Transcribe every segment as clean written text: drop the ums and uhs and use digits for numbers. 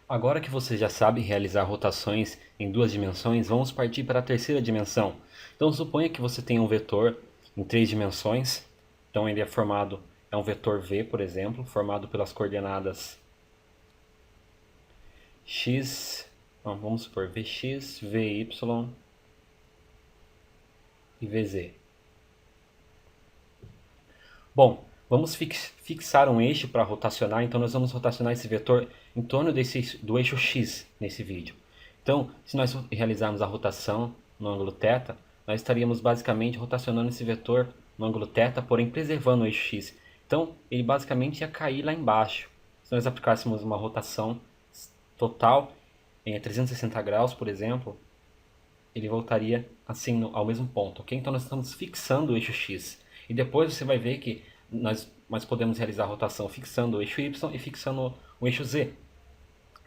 Agora que você já sabe realizar rotações em duas dimensões, vamos partir para a terceira dimensão. Então suponha que você tenha um vetor em três dimensões. Então ele é um vetor v, por exemplo, formado pelas coordenadas x, vamos supor vx, vy e vz. Bom, vamos fixar um eixo para rotacionar, então nós vamos rotacionar esse vetor em torno do eixo x nesse vídeo. Então, se nós realizarmos a rotação no ângulo θ, nós estaríamos basicamente rotacionando esse vetor no ângulo θ, porém preservando o eixo x. Então, ele basicamente ia cair lá embaixo. Se nós aplicássemos uma rotação total em 360 graus, por exemplo, ele voltaria assim ao mesmo ponto, ok? Então nós estamos fixando o eixo x. E depois você vai ver que nós podemos realizar a rotação fixando o eixo y e fixando o eixo z.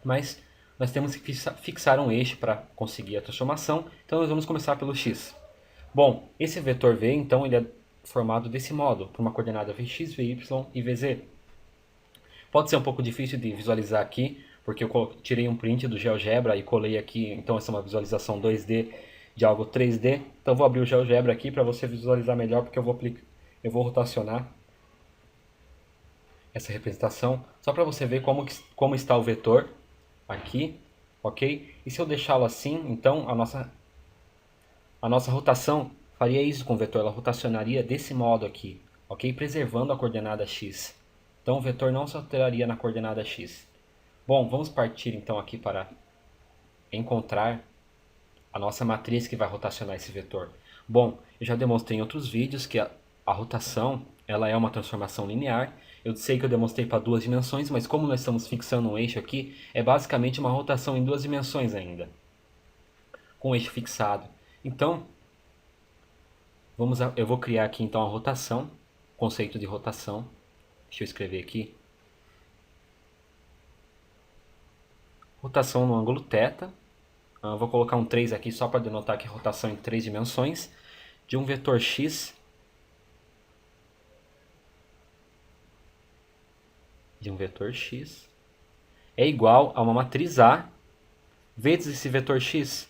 Mas nós temos que fixar um eixo para conseguir a transformação, então nós vamos começar pelo x. Bom, esse vetor v, então, ele é formado desse modo, por uma coordenada vx, vy e vz. Pode ser um pouco difícil de visualizar aqui, porque eu tirei um print do GeoGebra e colei aqui, então essa é uma visualização 2D de algo 3D. Então vou abrir o GeoGebra aqui para você visualizar melhor, porque eu vou rotacionar essa representação, só para você ver como está o vetor aqui, ok? E se eu deixá-lo assim, então a nossa rotação faria isso com o vetor, ela rotacionaria desse modo aqui, ok? Preservando a coordenada x. Então o vetor não se alteraria na coordenada x. Bom, vamos partir então aqui para encontrar a nossa matriz que vai rotacionar esse vetor. Bom, eu já demonstrei em outros vídeos que a rotação ela é uma transformação linear. Eu sei que eu demonstrei para duas dimensões, mas como nós estamos fixando um eixo aqui, é basicamente uma rotação em duas dimensões ainda, com o eixo fixado. Então, eu vou criar aqui então a rotação, conceito de rotação. Deixa eu escrever aqui. Rotação no ângulo θ. Vou colocar um 3 aqui só para denotar que rotação em três dimensões de um vetor x é igual a uma matriz A vezes esse vetor x.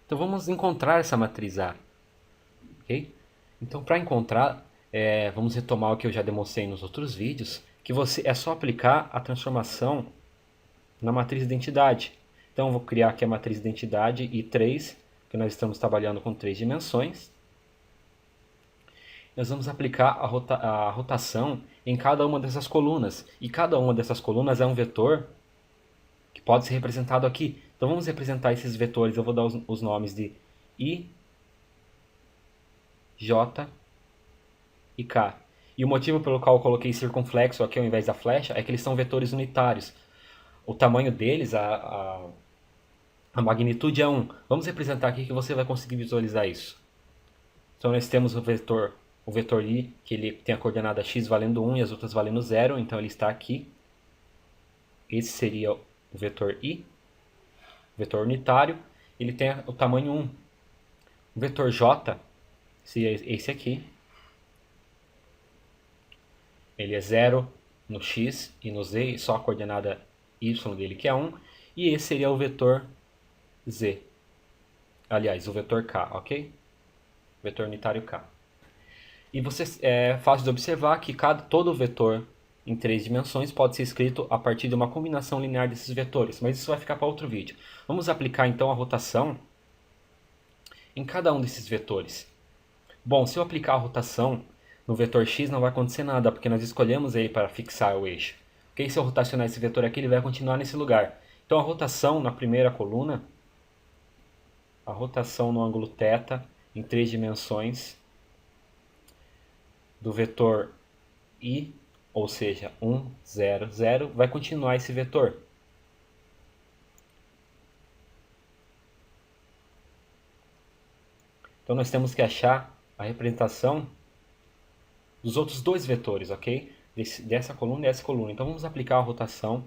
Então vamos encontrar essa matriz A. Okay? Então para encontrar, vamos retomar o que eu já demonstrei nos outros vídeos, que é só aplicar a transformação na matriz de identidade. Então eu vou criar aqui a matriz de identidade I3, que nós estamos trabalhando com três dimensões. Nós vamos aplicar a rotação em cada uma dessas colunas. E cada uma dessas colunas é um vetor que pode ser representado aqui. Então vamos representar esses vetores. Eu vou dar os nomes de I, J e K. E o motivo pelo qual eu coloquei circunflexo aqui ao invés da flecha é que eles são vetores unitários. O tamanho deles, a magnitude é 1. Vamos representar aqui que você vai conseguir visualizar isso. Então nós temos o vetor I, que ele tem a coordenada x valendo 1 e as outras valendo 0, então ele está aqui. Esse seria o vetor I, vetor unitário, ele tem o tamanho 1. O vetor J seria esse aqui. Ele é 0 no x e no z, e só a coordenada y dele que é 1. E esse seria o vetor z. Aliás, o vetor k, ok? Vetor unitário k. E é fácil de observar que todo vetor em três dimensões pode ser escrito a partir de uma combinação linear desses vetores, mas isso vai ficar para outro vídeo. Vamos aplicar então a rotação em cada um desses vetores. Bom, se eu aplicar a rotação no vetor x não vai acontecer nada, porque nós escolhemos ele para fixar o eixo. Okay? Se eu rotacionar esse vetor aqui, ele vai continuar nesse lugar. Então a rotação na primeira coluna, a rotação no ângulo θ em três dimensões do vetor I, ou seja, 1, 0, 0, vai continuar esse vetor. Então nós temos que achar a representação dos outros dois vetores, ok? Dessa coluna e dessa coluna. Então vamos aplicar a rotação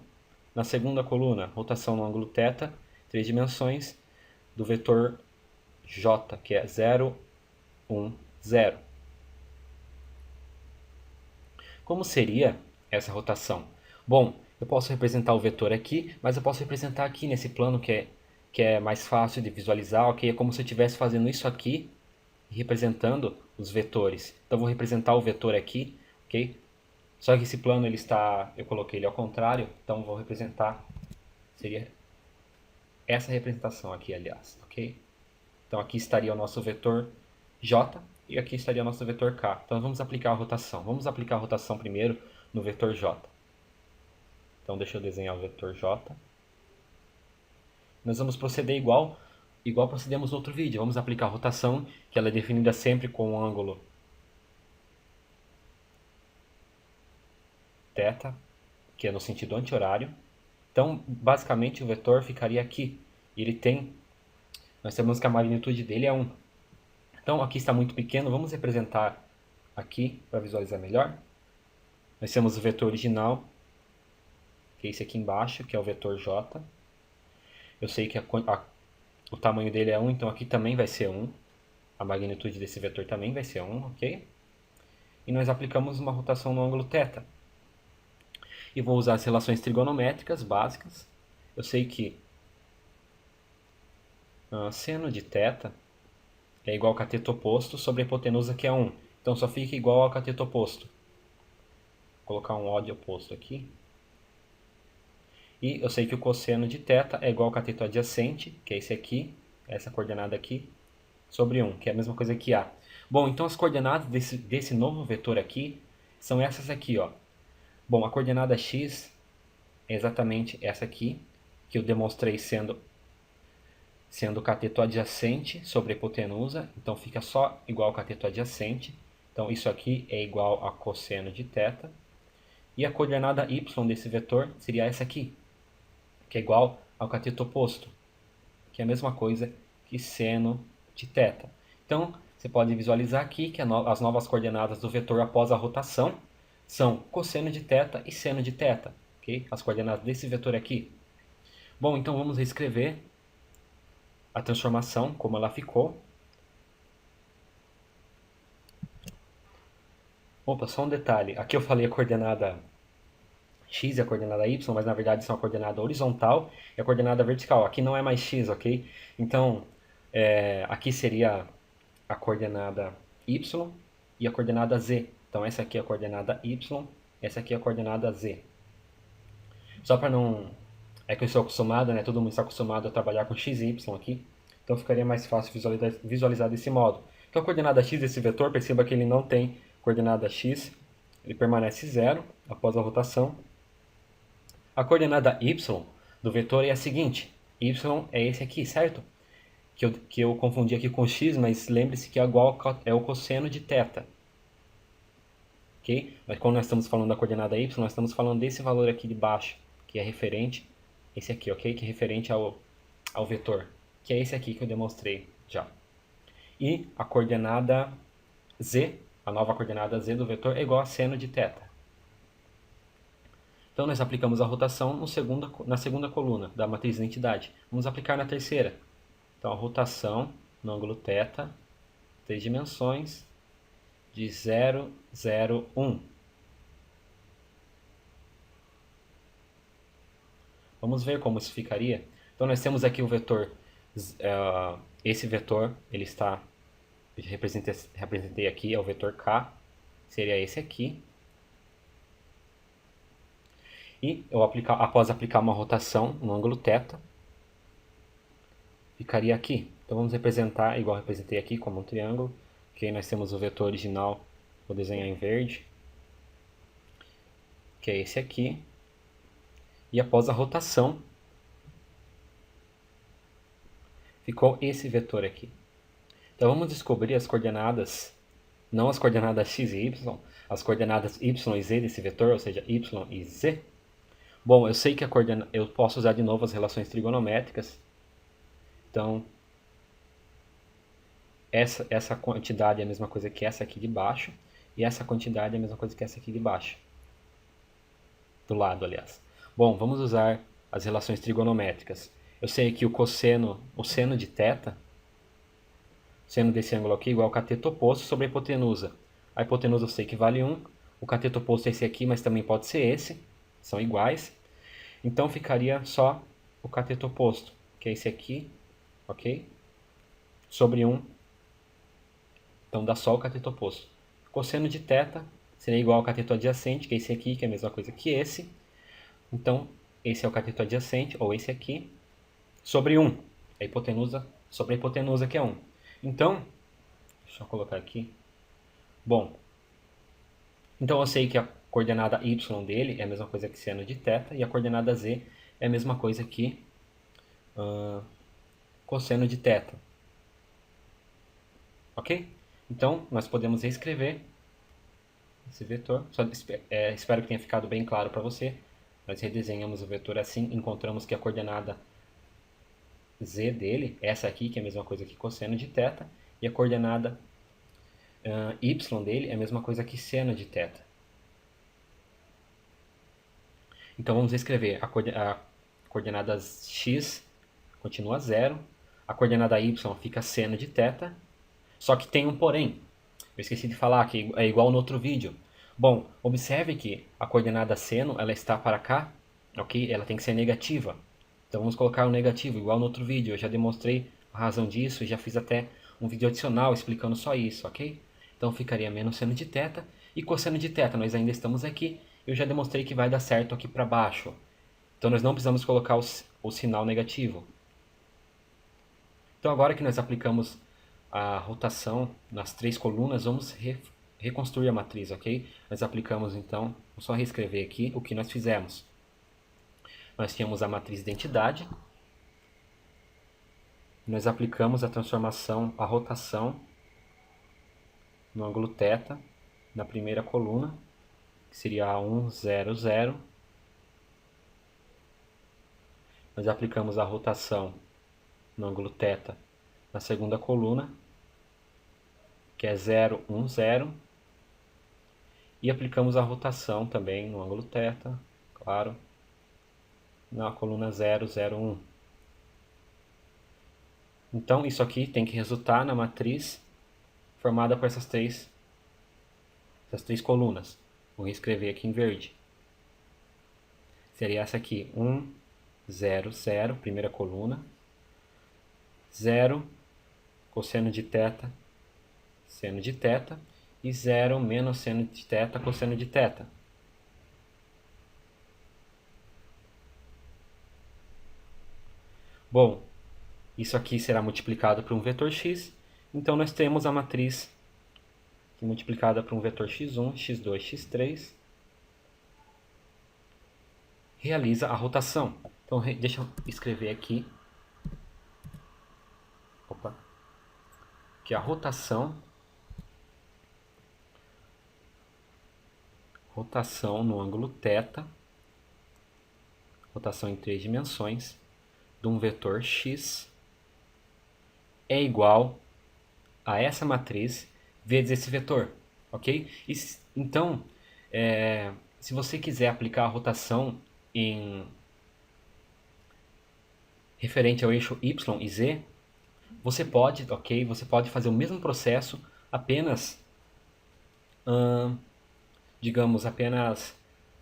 na segunda coluna, rotação no ângulo θ, três dimensões, do vetor J, que é 0, 1, 0. Como seria essa rotação? Bom, Eu posso representar o vetor aqui, mas eu posso representar aqui nesse plano que é mais fácil de visualizar, ok? É como se eu estivesse fazendo isso aqui, representando os vetores. Então eu vou representar o vetor aqui, ok? Só que esse plano ele está, eu coloquei ele ao contrário, então vou representar, seria essa representação aqui, aliás, ok? Então aqui estaria o nosso vetor J e aqui estaria o nosso vetor K. Então vamos aplicar a rotação. Vamos aplicar a rotação primeiro no vetor J. Então deixa eu desenhar o vetor J. Nós vamos proceder igual procedemos no outro vídeo. Vamos aplicar a rotação, que ela é definida sempre com um ângulo θ, que é no sentido anti-horário. Então, basicamente, o vetor ficaria aqui. Nós sabemos que a magnitude dele é 1. Então, aqui está muito pequeno. Vamos representar aqui para visualizar melhor. Nós temos o vetor original, que é esse aqui embaixo, que é o vetor J. Eu sei que o tamanho dele é 1, então aqui também vai ser 1. A magnitude desse vetor também vai ser 1, ok? E nós aplicamos uma rotação no ângulo θ. E vou usar as relações trigonométricas básicas. Eu sei que seno de θ é igual ao cateto oposto sobre a hipotenusa, que é 1. Então só fica igual ao cateto oposto. Vou colocar um O de oposto aqui. E eu sei que o cosseno de θ é igual ao cateto adjacente, que é esse aqui, essa coordenada aqui, sobre 1, que é a mesma coisa que A. Bom, então as coordenadas desse novo vetor aqui são essas aqui, ó. Bom, a coordenada x é exatamente essa aqui, que eu demonstrei sendo o cateto adjacente sobre a hipotenusa, então fica só igual ao cateto adjacente. Então isso aqui é igual a cosseno de θ. E a coordenada y desse vetor seria essa aqui, que é igual ao cateto oposto, que é a mesma coisa que seno de θ. Então, você pode visualizar aqui que as novas coordenadas do vetor após a rotação são cosseno de θ e seno de θ, ok? As coordenadas desse vetor aqui. Bom, então vamos reescrever a transformação como ela ficou. Opa, só um detalhe. Aqui eu falei a coordenada x e a coordenada y, mas na verdade são a coordenada horizontal e a coordenada vertical. Aqui não é mais x, ok? Então, aqui seria a coordenada y e a coordenada z. Então essa aqui é a coordenada y, essa aqui é a coordenada z. Só para não... É que eu estou acostumado, né? Todo mundo está acostumado a trabalhar com x e y aqui. Então ficaria mais fácil visualizar desse modo. Então a coordenada x desse vetor, perceba que ele não tem coordenada x. Ele permanece zero após a rotação. A coordenada y do vetor é a seguinte. Y é esse aqui, certo? Que eu confundi aqui com x, mas lembre-se que é igual é o cosseno de θ. Ok? Mas quando nós estamos falando da coordenada y, nós estamos falando desse valor aqui de baixo, que é referente, esse aqui, ok? Que é referente ao vetor, que é esse aqui que eu demonstrei já. E a coordenada z, a nova coordenada z do vetor é igual a seno de θ. Então nós aplicamos a rotação na segunda coluna da matriz de identidade. Vamos aplicar na terceira. Então a rotação no ângulo θ, 3 dimensões, de 0, 0, 1. Vamos ver como isso ficaria. Então nós temos aqui o vetor, esse vetor, ele está, representei aqui, é o vetor K, seria esse aqui. E após aplicar uma rotação no ângulo θ, ficaria aqui. Então vamos representar, igual representei aqui, como um triângulo. Ok, nós temos o vetor original, vou desenhar em verde, que é esse aqui. E após a rotação, ficou esse vetor aqui. Então vamos descobrir as coordenadas, não as coordenadas x e y, as coordenadas y e z desse vetor, ou seja, y e z. Bom, eu sei que eu posso usar de novo as relações trigonométricas. Então, essa quantidade é a mesma coisa que essa aqui de baixo, e essa quantidade é a mesma coisa que essa aqui de baixo. Do lado, aliás. Bom, vamos usar as relações trigonométricas. Eu sei que o seno de θ, seno desse ângulo aqui, é igual ao cateto oposto sobre a hipotenusa. A hipotenusa eu sei que vale 1, o cateto oposto é esse aqui, mas também pode ser esse, são iguais. Então ficaria só o cateto oposto, que é esse aqui, ok? Sobre 1, então dá só o cateto oposto. Cosseno de θ seria igual ao cateto adjacente, que é esse aqui, que é a mesma coisa que esse. Então, esse é o cateto adjacente, ou esse aqui, sobre 1. A hipotenusa sobre a hipotenusa, que é 1. Então, deixa eu colocar aqui. Bom, então eu sei que a coordenada y dele é a mesma coisa que seno de θ, e a coordenada z é a mesma coisa que cosseno de θ. Ok? Então, nós podemos reescrever esse vetor. Espero que tenha ficado bem claro para você. Nós redesenhamos o vetor assim, encontramos que a coordenada z dele, essa aqui, que é a mesma coisa que cosseno de θ, e a coordenada y dele é a mesma coisa que seno de θ. Então vamos escrever a coordenada x continua 0, a coordenada y fica seno de θ, só que tem um porém. Eu esqueci de falar que é igual no outro vídeo. Bom, observe que a coordenada seno ela está para cá, ok? Ela tem que ser negativa. Então vamos colocar o negativo, igual no outro vídeo. Eu já demonstrei a razão disso e já fiz até um vídeo adicional explicando só isso, ok? Então ficaria menos seno de θ. E cosseno de θ, nós ainda estamos aqui. Eu já demonstrei que vai dar certo aqui para baixo. Então nós não precisamos colocar o sinal negativo. Então agora que nós aplicamos a rotação nas 3 colunas, vamos reconstruir a matriz, ok? Nós aplicamos então, vou só reescrever aqui o que nós fizemos. Nós tínhamos a matriz identidade, nós aplicamos a transformação, a rotação no ângulo θ na primeira coluna, que seria a 1, 0, 0. Nós aplicamos a rotação no ângulo θ na segunda coluna, que é 0, 1, 0. E aplicamos a rotação também no ângulo θ, claro, na coluna 0, 0, 1. Então isso aqui tem que resultar na matriz formada por essas três colunas. Vou escrever aqui em verde. Seria essa aqui, 1, 0, 0, primeira coluna, 0, cosseno de θ, seno de θ, e 0 menos seno de θ, cosseno de θ. Bom, isso aqui será multiplicado por um vetor x, então nós temos a matriz multiplicada por um vetor x1, x2, x3, realiza a rotação. Então deixa eu escrever aqui, que a rotação no ângulo θ, rotação em 3 dimensões, de um vetor x é igual a essa matriz vezes esse vetor, ok? Então, se você quiser aplicar a rotação referente ao eixo y e z, você pode, ok? Você pode fazer o mesmo processo, apenas, digamos, apenas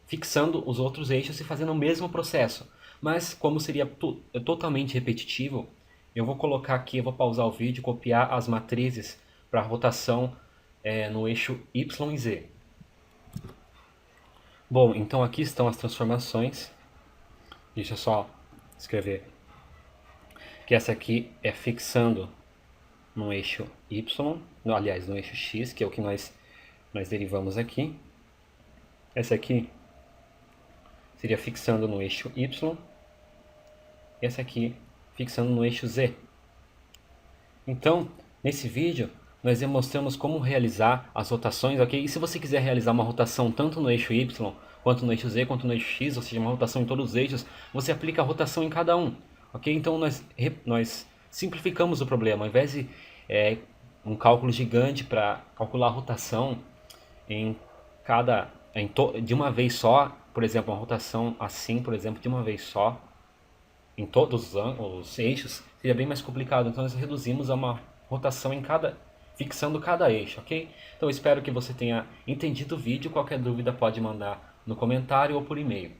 fixando os outros eixos e fazendo o mesmo processo. Mas como seria totalmente repetitivo, eu vou colocar aqui, eu vou pausar o vídeo, copiar as matrizes para rotação no eixo y e z. Bom, então aqui estão as transformações. Deixa eu só escrever que essa aqui é fixando no eixo y, aliás, no eixo x, que é o que nós derivamos aqui. Essa aqui seria fixando no eixo y, e essa aqui fixando no eixo z. Então, nesse vídeo, nós demonstramos como realizar as rotações, ok? E se você quiser realizar uma rotação tanto no eixo y, quanto no eixo z, quanto no eixo x, ou seja, uma rotação em todos os eixos, você aplica a rotação em cada um, ok? Então, nós simplificamos o problema. Ao invés de um cálculo gigante para calcular a rotação de uma vez só, por exemplo, uma rotação assim, por exemplo, de uma vez só, em todos os eixos, seria bem mais complicado. Então nós reduzimos a uma rotação fixando cada eixo, ok? Então eu espero que você tenha entendido o vídeo. Qualquer dúvida pode mandar no comentário ou por e-mail.